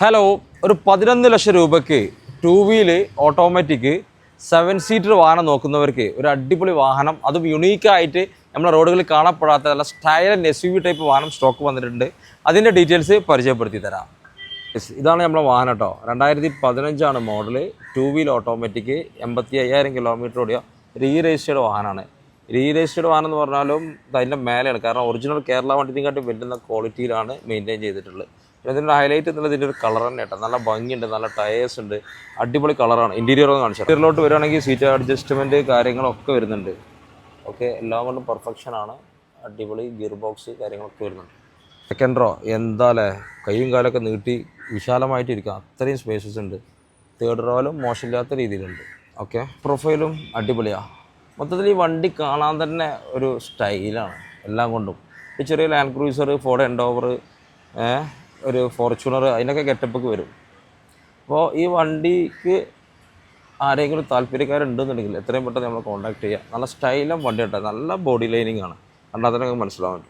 Hello, ഒരു 11 ലക്ഷം രൂപയ്ക്ക് 2 wheel automatic 7 seater വാഹനം നോക്കുന്നവർക്ക് ഒരു അടിപൊളി വാഹനം, അതും യുണീക്കായിട്ട് നമ്മുടെ റോഡുകളിൽ കാണപ്പെടാത്ത നല്ല സ്റ്റൈൽ SUV ടൈപ്പ് വാഹനം സ്റ്റോക്ക് വന്നിട്ടുണ്ട്. അതിൻ്റെ ഡീറ്റെയിൽസ് പരിചയപ്പെടുത്തി തരാം. ഇതാണ് നമ്മുടെ വാഹനം കേട്ടോ. 2015 മോഡല്, 2 വീൽ ഓട്ടോമാറ്റിക്, 85,000 കിലോമീറ്റർ ഓടിയ രജിസ്റ്റേർഡ് വാഹനമാണ്. രജിസ്റ്റേർഡ് വാഹനം എന്ന് പറഞ്ഞാലും അതിൻ്റെ മേലെയാണ്, കാരണം ഒറിജിനൽ കേരള വണ്ടിനെക്കാട്ടി വരുന്ന ക്വാളിറ്റിയിലാണ് മെയിൻറ്റെയിൻ ചെയ്തിട്ടുള്ളത്. പിന്നെ ഇതിൻ്റെ ഹൈലൈറ്റ് എന്നുള്ളത് ഇതിൻ്റെ ഒരു കളർ തന്നെ കേട്ടോ. നല്ല ഭംഗിയുണ്ട്, നല്ല ടയേഴ്സ് ഉണ്ട്, അടിപൊളി കളറാണ്. ഇൻറ്റീരിയർ ഒന്ന് കാണിച്ചു. ഇൻറ്റീരിയറിലോട്ട് വരികയാണെങ്കിൽ സീറ്റ് അഡ്ജസ്റ്റ്മെൻറ്റ് കാര്യങ്ങളൊക്കെ വരുന്നുണ്ട്. ഓക്കെ, എല്ലാം കൊണ്ടും പെർഫെക്ഷനാണ്. അടിപൊളി ഗിയർ ബോക്സ് കാര്യങ്ങളൊക്കെ വരുന്നുണ്ട്. സെക്കൻഡ് റോ എന്താല്ലേ, കൈയും കാലൊക്കെ നീട്ടി വിശാലമായിട്ടിരിക്കുക, അത്രയും സ്പേസസ് ഉണ്ട്. തേർഡ് റോയിലും മോശമില്ലാത്ത രീതിയിലുണ്ട്. ഓക്കെ, പ്രൊഫൈലും അടിപൊളിയാണ്. മൊത്തത്തിൽ ഈ വണ്ടി കാണാൻ തന്നെ ഒരു സ്റ്റൈലാണ് എല്ലാം കൊണ്ടും. ഈ ചെറിയ ലാൻഡ് ക്രൂസർ, ഫോർഡ് എൻഡോവർ, ഒരു ഫോർച്യൂണർ, അതിനൊക്കെ ഗെറ്റപ്പൊക്കെ വരും. അപ്പോൾ ഈ വണ്ടിക്ക് ആരെങ്കിലും താല്പര്യക്കാരുണ്ടെന്നുണ്ടെങ്കിൽ എത്രയും പെട്ടെന്ന് നമ്മൾ കോൺടാക്ട് ചെയ്യുക. നല്ല സ്റ്റൈലും വണ്ടി കേട്ടോ, നല്ല ബോഡി ലൈനിങ് ആണ്, കണ്ടാൽ തന്നെ മനസ്സിലാവും.